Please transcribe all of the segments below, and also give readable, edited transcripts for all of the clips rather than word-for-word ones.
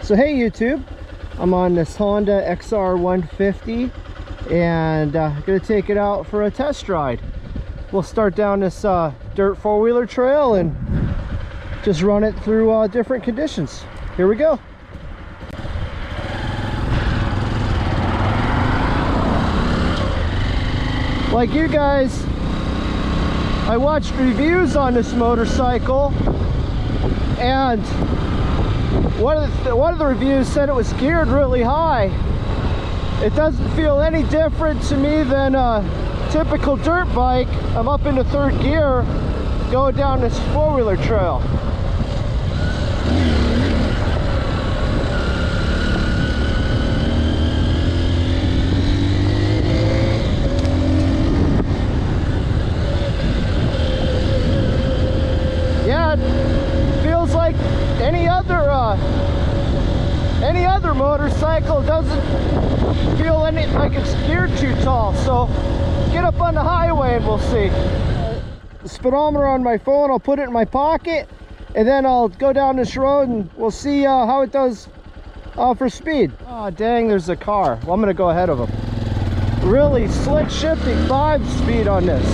So hey YouTube, I'm on this Honda XR150 and gonna take it out for a test ride. We'll start down this dirt four-wheeler trail and just run it through different conditions. Here we go. Like you guys, I watched reviews on this motorcycle, and one of the reviews said it was geared really high. It doesn't feel any different to me than a typical dirt bike. I'm up into third gear going down this four-wheeler trail. Yeah, it feels like any other motorcycle. Doesn't feel like it's geared too tall. So get up on the highway and we'll see. The speedometer on my phone, I'll put it in my pocket, and then I'll go down this road and we'll see how it does for speed. Oh dang, there's a car. Well, I'm gonna go ahead of him. Really slick shifting 5 speed on this.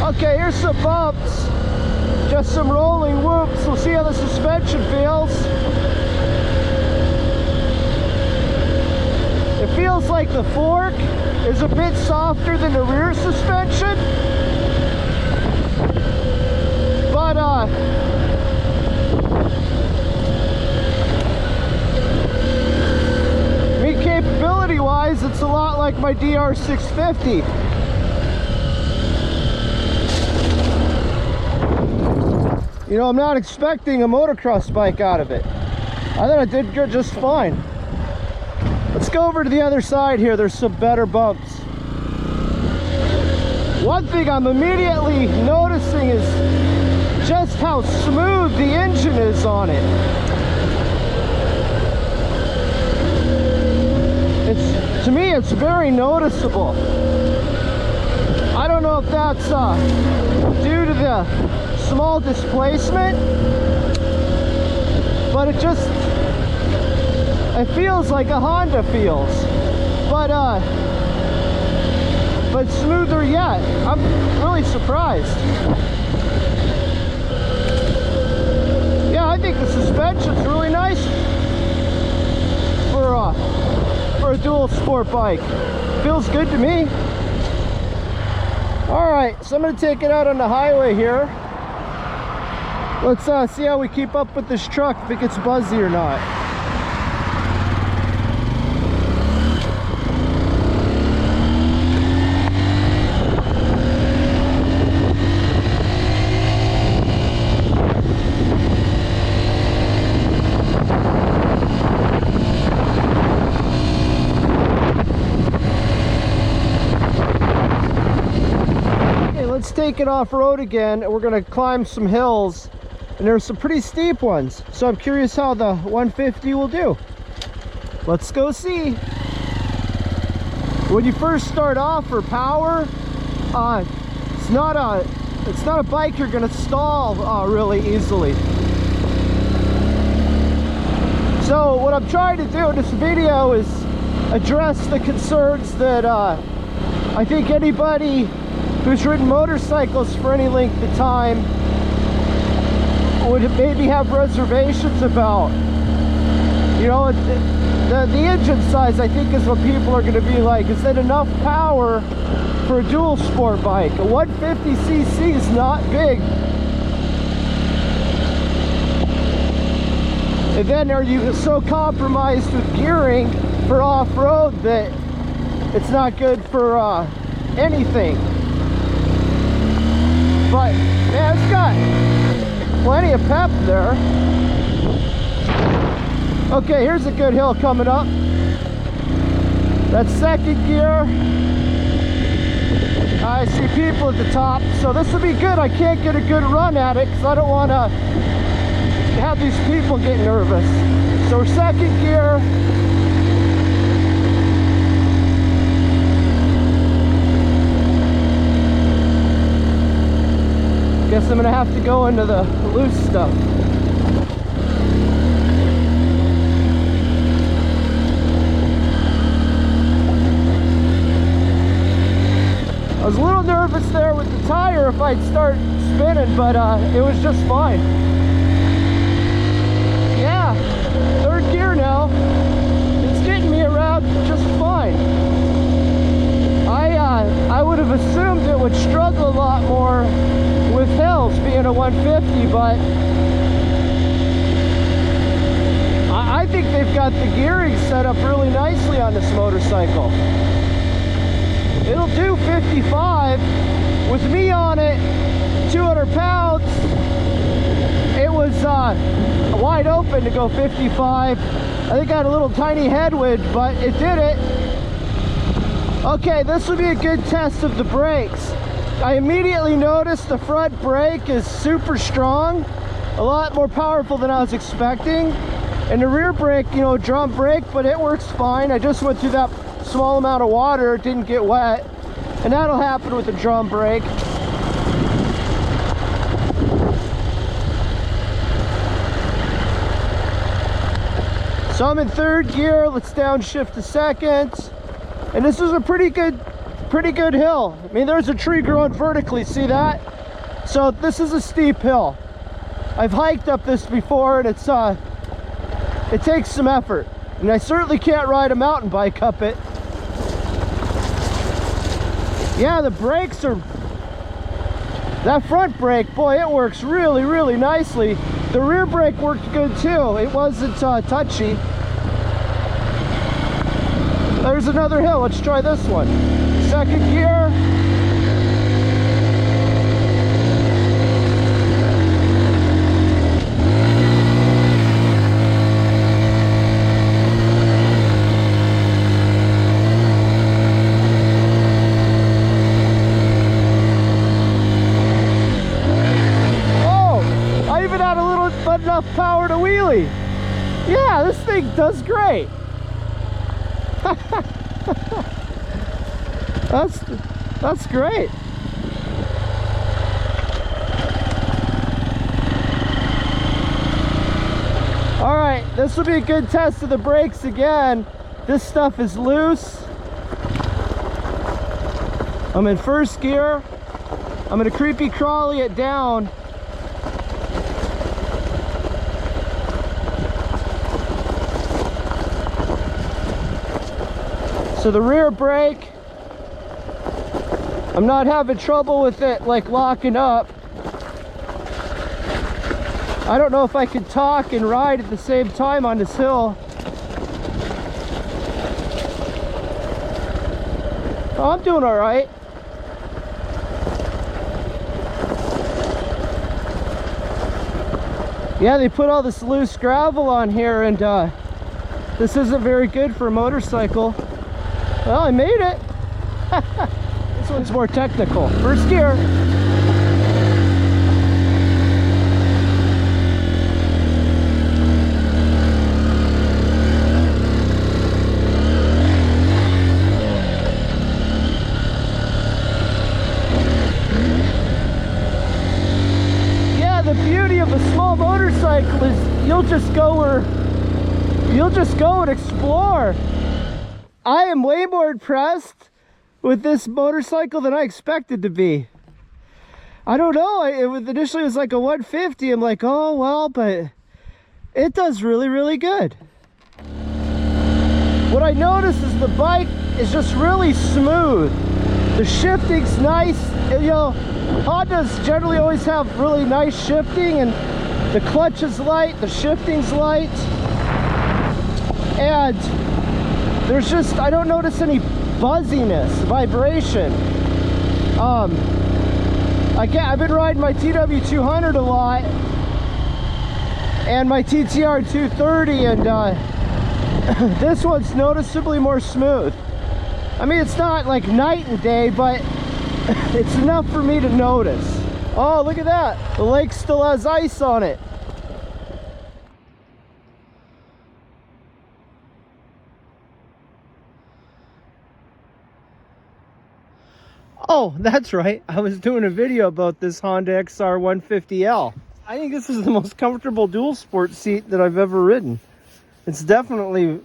Okay, here's some bumps, just some rolling whoops. We'll see how the suspension feels. It feels like the fork is a bit softer than the rear suspension, but I mean, capability wise, it's a lot like my DR650. You know, I'm not expecting a motocross bike out of it. I thought I did good, just fine. Let's go over to the other side here. There's some better bumps. One thing I'm immediately noticing is just how smooth the engine is on it. To me, it's very noticeable. I don't know if that's due to the small displacement, but it feels like a Honda feels, but smoother yet. I'm really surprised. Yeah, I think the suspension's really nice for a dual sport bike. Feels good to me. All right, so I'm gonna take it out on the highway here. Let's see how we keep up with this truck, if it gets buzzy or not. Okay, let's take it off-road again, and we're gonna climb some hills and there's some pretty steep ones. So I'm curious how the 150 will do. Let's go see. When you first start off for power, it's not a bike you're gonna stall really easily. So what I'm trying to do in this video is address the concerns that I think anybody who's ridden motorcycles for any length of time would maybe have reservations about. You know, the engine size, I think, is what people are going to be like. Is that enough power for a dual sport bike? A 150cc is not big. And then are you so compromised with gearing for off-road that it's not good for anything? But yeah, it's got plenty of pep there. Okay, here's a good hill coming up. That's second gear. I see people at the top, so this will be good. I can't get a good run at it because I don't want to have these people get nervous. So we're second gear. Guess I'm gonna have to go into the loose stuff. I was a little nervous there with the tire if I'd start spinning, but it was just fine. Yeah, third gear now. It's getting me around just fine. I would have assumed it would struggle a lot more with hills being a 150, but I think they've got the gearing set up really nicely on this motorcycle. It'll do 55 with me on it, 200 pounds. It was wide open to go 55. I think I had a little tiny headwind, but it did it. Okay, this will be a good test of the brakes. I immediately noticed the front brake is super strong, a lot more powerful than I was expecting. And the rear brake, you know, drum brake, but it works fine. I just went through that small amount of water, it didn't get wet. And that'll happen with the drum brake. So I'm in third gear, let's downshift to second. And this is a pretty good hill. I mean, there's a tree growing vertically, see that? So this is a steep hill. I've hiked up this before, and it takes some effort. And I certainly can't ride a mountain bike up it. Yeah, the brakes are... That front brake, boy, it works really, really nicely. The rear brake worked good too. It wasn't touchy. There's another hill. Let's try this one. Second gear. Oh, I even had a little but enough power to wheelie. Yeah, this thing does great. That's great. All right, this will be a good test of the brakes again. This stuff is loose. I'm in first gear. I'm gonna creepy crawly it down. So the rear brake, I'm not having trouble with it like locking up. I don't know if I can talk and ride at the same time on this hill. Oh, I'm doing all right. Yeah, they put all this loose gravel on here, and this isn't very good for a motorcycle. Well, I made it. This one's more technical. First gear. you'll just go and explore. I am way more impressed with this motorcycle than I expected to be. I don't know, initially it was like a 150. I'm like, oh well, but it does really, really good. What I noticed is the bike is just really smooth. The shifting's nice. You know, Hondas generally always have really nice shifting, and the clutch is light, the shifting's light, and there's just, I don't notice any buzziness, vibration. I've been riding my TW200 a lot and my TTR230, and this one's noticeably more smooth. I mean, it's not like night and day, but it's enough for me to notice. Oh, look at that. The lake still has ice on it. Oh, that's right. I was doing a video about this Honda XR150L. I think this is the most comfortable dual sport seat that I've ever ridden. It's definitely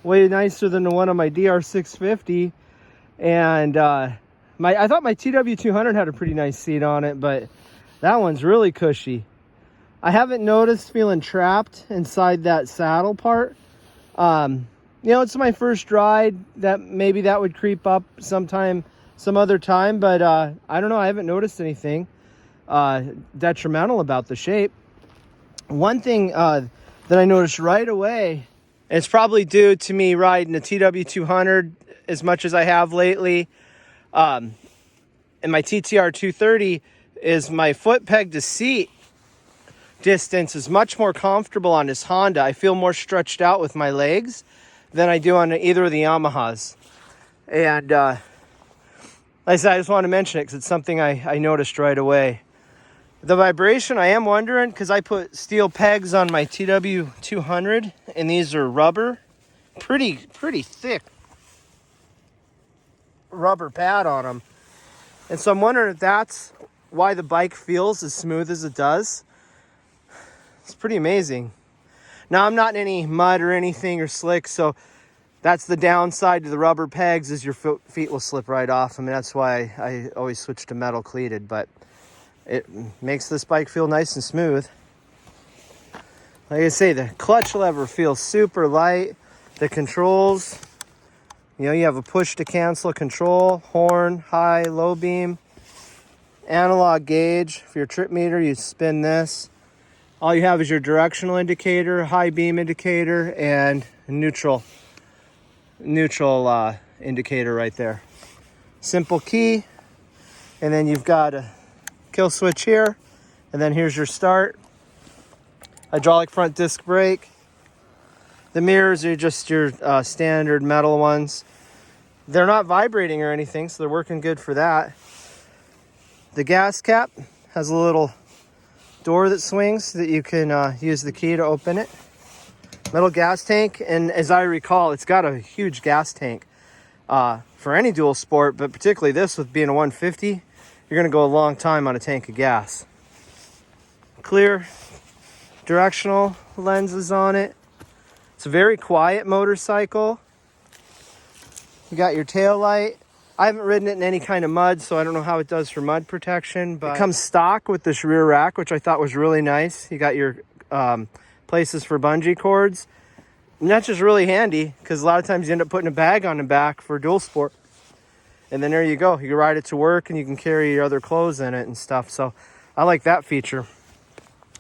way nicer than the one on my DR650. And I thought my TW200 had a pretty nice seat on it, but that one's really cushy. I haven't noticed feeling trapped inside that saddle part. You know, it's my first ride. Maybe that would creep up some other time, but I don't know. I haven't noticed anything detrimental about the shape. One thing that I noticed right away, and it's probably due to me riding a TW200 as much as I have lately, and my TTR 230, is my foot peg to seat distance is much more comfortable on this Honda. I feel more stretched out with my legs than I do on either of the Yamahas. And like I said, I just want to mention it because it's something I noticed right away. The vibration, I am wondering, because I put steel pegs on my TW200, and these are rubber, pretty thick rubber pad on them. And so I'm wondering if that's why the bike feels as smooth as it does. It's pretty amazing. Now, I'm not in any mud or anything or slick, so that's the downside to the rubber pegs, is your feet will slip right off. I mean, that's why I always switch to metal cleated, but it makes this bike feel nice and smooth. Like I say, the clutch lever feels super light. The controls, you know, you have a push to cancel control, horn, high, low beam, analog gauge. For your trip meter, you spin this. All you have is your directional indicator, high beam indicator, and neutral indicator right there. Simple key, and then you've got a kill switch here, and then here's your start. Hydraulic front disc brake. The mirrors are just your standard metal ones. They're not vibrating or anything, so they're working good for that. The gas cap has a little door that swings that you can use the key to open it. Metal gas tank, and as I recall, it's got a huge gas tank for any dual sport, but particularly this, with being a 150, you're gonna go a long time on a tank of gas. Clear directional lenses on it. It's a very quiet motorcycle. You got your tail light. I haven't ridden it in any kind of mud, so I don't know how it does for mud protection, but it comes stock with this rear rack, which I thought was really nice. You got your places for bungee cords. And that's just really handy, because a lot of times you end up putting a bag on the back for dual sport. And then there you go. You can ride it to work, and you can carry your other clothes in it and stuff. So I like that feature.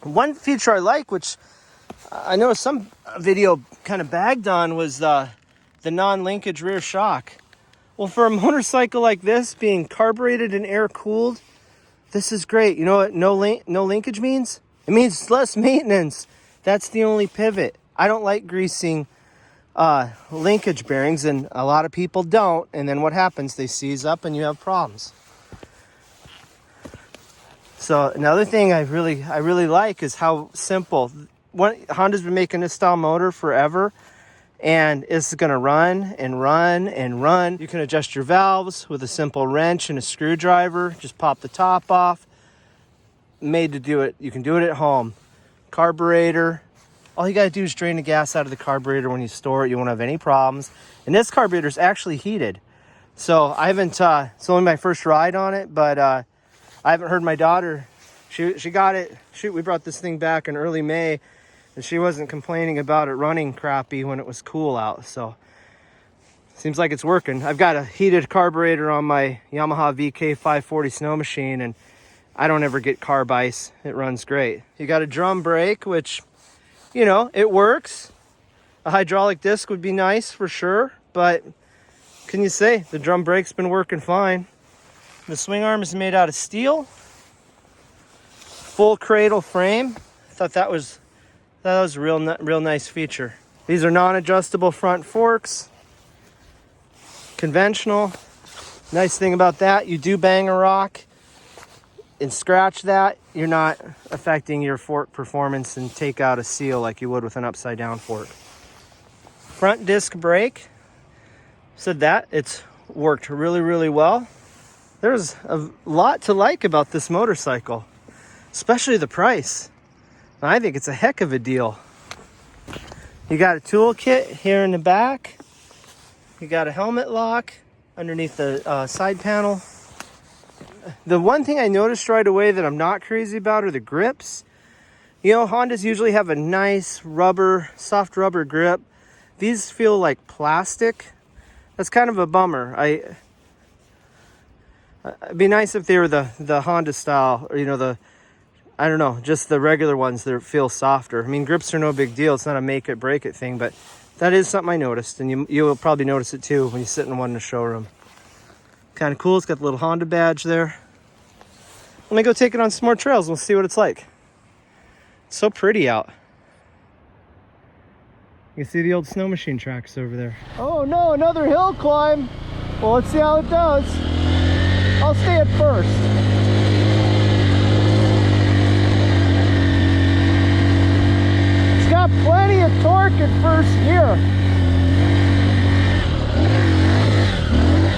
One feature I like, which I know some video kind of bagged on, was the non-linkage rear shock. Well, for a motorcycle like this, being carbureted and air-cooled, this is great. You know what no linkage means? It means less maintenance. That's the only pivot. I don't like greasing linkage bearings, and a lot of people don't. And then what happens? They seize up and you have problems. So another thing I really like is how simple. Honda's been making this style motor forever, and it's going to run and run and run. You can adjust your valves with a simple wrench and a screwdriver. Just pop the top off. Made to do it. You can do it at home. Carburetor, all you gotta do is drain the gas out of the carburetor when you store it. You won't have any problems. And this carburetor is actually heated. So I haven't, it's only my first ride on it, but I haven't heard my daughter. She got it, we brought this thing back in early May, and she wasn't complaining about it running crappy when it was cool out. So seems like it's working. I've got a heated carburetor on my Yamaha VK540 snow machine, and I don't ever get carb ice. It runs great. You got a drum brake, which, you know, it works. A hydraulic disc would be nice for sure, but can you say the drum brake's been working fine. The swing arm is made out of steel. Full cradle frame. I thought that was a real nice feature. These are non-adjustable front forks. Conventional. Nice thing about that, you do bang a rock and scratch that, you're not affecting your fork performance and take out a seal like you would with an upside down fork. Front disc brake, said that it's worked really well. There's a lot to like about this motorcycle, especially the price. I think it's a heck of a deal. You got a toolkit here in the back. You got a helmet lock underneath the side panel. The one thing I noticed right away that I'm not crazy about are the grips. You know, Hondas usually have a nice rubber, soft rubber grip. These feel like plastic. That's kind of a bummer. It'd be nice if they were the Honda style, or, you know, I don't know, just the regular ones that feel softer. I mean, grips are no big deal. It's not a make it break it thing, but that is something I noticed, and you will probably notice it too when you sit in one in the showroom. Kind of cool. It's got the little Honda badge there. Let me go take it on some more trails and we'll see what it's like. It's so pretty out. You can see the old snow machine tracks over there. Oh no, another hill climb. Well, let's see how it does. I'll stay at first. It's got plenty of torque in first gear.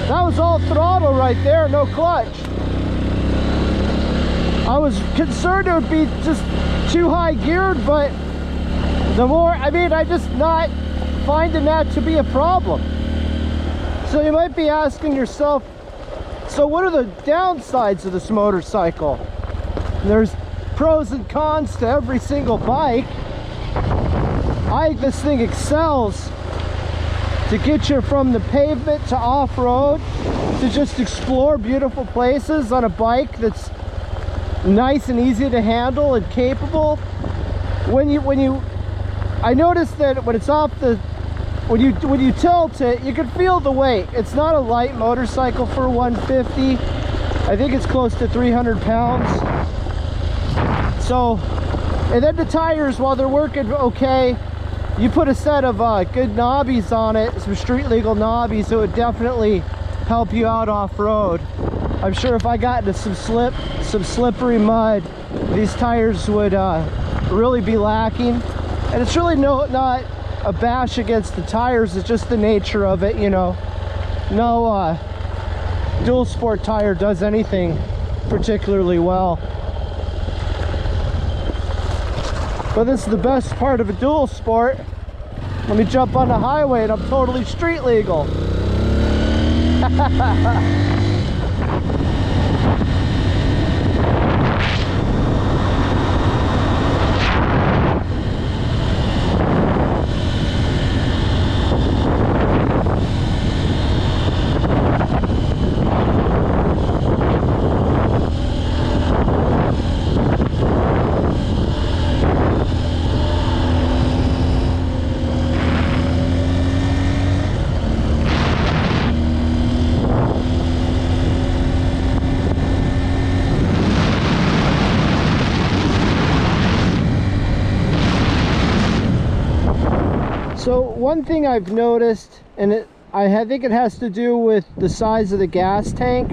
That was all throttle right there, no clutch. I was concerned it would be just too high geared, but the more, I mean, I'm just not finding that to be a problem. So you might be asking yourself, so what are the downsides of this motorcycle? There's pros and cons to every single bike. I think this thing excels to get you from the pavement to off-road, to just explore beautiful places on a bike that's nice and easy to handle and capable. I noticed that when it's off the, when you tilt it, you can feel the weight. It's not a light motorcycle for 150. I think it's close to 300 pounds. So, and then the tires, while they're working okay, you put a set of good knobbies on it, some street legal knobbies, it would definitely help you out off-road. I'm sure if I got into some slippery mud, these tires would really be lacking. And it's really not a bash against the tires, it's just the nature of it, you know. No dual sport tire does anything particularly well. But this is the best part of a dual sport. Let me jump on the highway and I'm totally street legal. So one thing I've noticed, and I think it has to do with the size of the gas tank,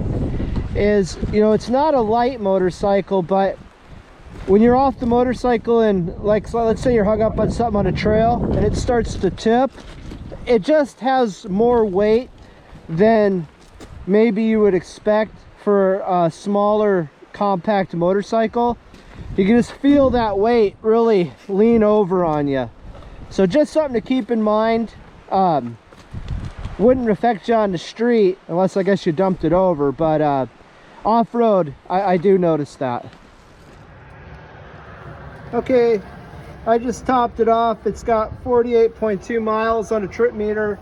is, you know, it's not a light motorcycle, but when you're off the motorcycle and, like, so let's say you're hung up on something on a trail and it starts to tip, it just has more weight than maybe you would expect for a smaller compact motorcycle. You can just feel that weight really lean over on you. So just something to keep in mind. Wouldn't affect you on the street unless I guess you dumped it over, but off-road, I do notice that. Okay, I just topped it off. It's got 48.2 miles on a trip meter,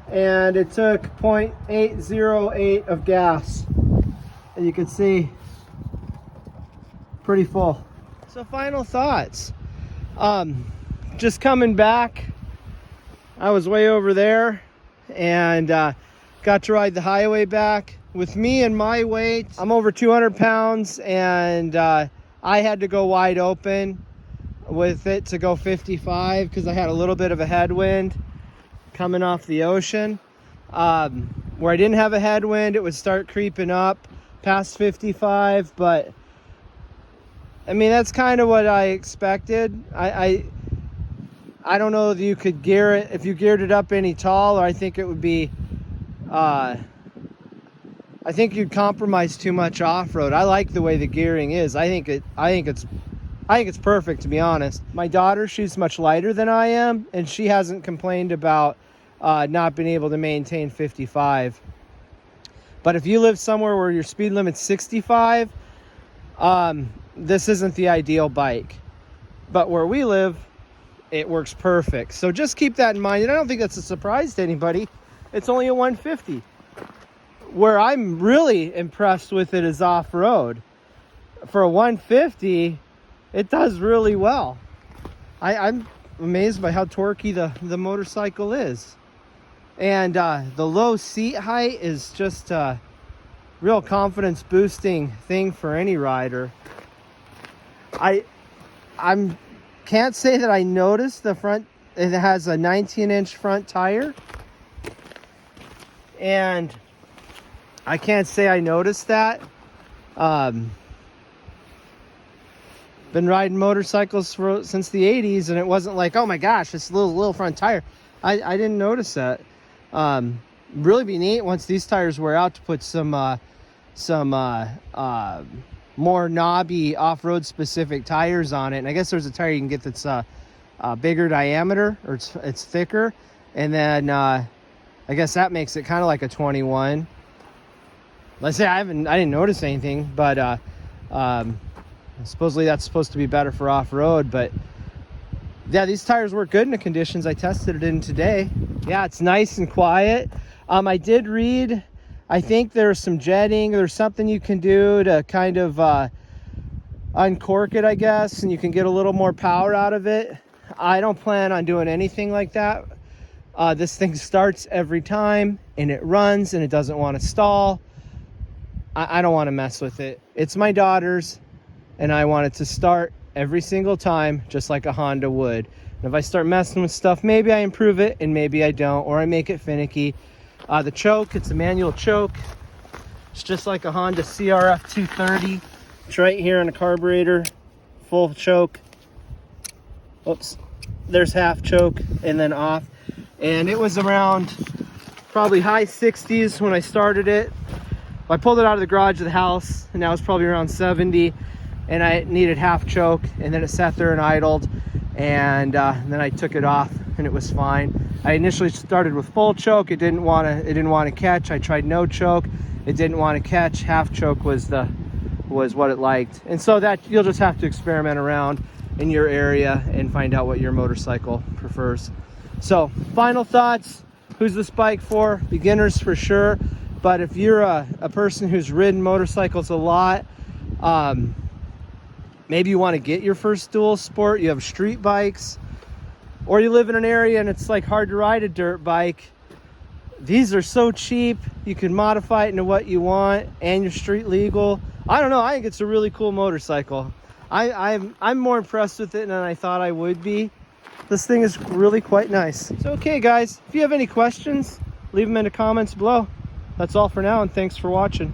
and it took 0.808 of gas. And you can see, pretty full. So final thoughts. Just coming back, I was way over there and got to ride the highway back. With me and my weight, I'm over 200 pounds, and I had to go wide open with it to go 55 because I had a little bit of a headwind coming off the ocean. Where I didn't have a headwind, it would start creeping up past 55, but I mean, that's kind of what I expected. I don't know if you could gear it, if you geared it up any taller. I think it would be, I think you'd compromise too much off-road. I like the way the gearing is. I think it's perfect, to be honest. My daughter, she's much lighter than I am, and she hasn't complained about not being able to maintain 55. But if you live somewhere where your speed limit's 65, this isn't the ideal bike. But where we live, it works perfect. So just keep that in mind. And I don't think that's a surprise to anybody. It's only a 150. Where I'm really impressed with it is off-road. For a 150, it does really well. I'm amazed by how torquey the motorcycle is. And the low seat height is just a real confidence boosting thing for any rider. I can't say that I noticed the front. It has a 19-inch front tire, and I can't say I noticed that. Been riding motorcycles since the 80s, and it wasn't like, oh my gosh, this little front tire. I didn't notice that. Really be neat once these tires wear out to put some more knobby off-road specific tires on it. And I guess there's a tire you can get that's bigger diameter, or it's thicker, and then I guess that makes it kind of like a 21. Let's say I didn't notice anything, but supposedly that's supposed to be better for off-road. But yeah, these tires work good in the conditions I tested it in today. Yeah, it's nice and quiet. I did read, I think there's some jetting, there's something you can do to kind of uncork it, I guess, and you can get a little more power out of it. I don't plan on doing anything like that. This thing starts every time, and it runs, and it doesn't want to stall. I don't want to mess with it. It's my daughter's, and I want it to start every single time, just like a Honda would. And if I start messing with stuff, maybe I improve it, and maybe I don't, or I make it finicky. The choke, it's a manual choke. It's just like a Honda CRF 230. It's right here on the carburetor, full choke. Oops, there's half choke and then off. And it was around probably high 60s when I started it. I pulled it out of the garage of the house, and now it's probably around 70. And I needed half choke, and then it sat there and idled. And then I took it off, and it was fine. I initially started with full choke. It didn't want to catch. I tried no choke. It didn't want to catch. Half choke was what it liked. And so that you'll just have to experiment around in your area and find out what your motorcycle prefers. So final thoughts. Who's this bike for? Beginners for sure. But if you're a person who's ridden motorcycles a lot, maybe you want to get your first dual sport, you have street bikes, or you live in an area and it's like hard to ride a dirt bike. These are so cheap. You can modify it into what you want, and you're street legal. I don't know. I think it's a really cool motorcycle. I'm more impressed with it than I thought I would be. This thing is really quite nice. So, okay, guys, if you have any questions, leave them in the comments below. That's all for now, and thanks for watching.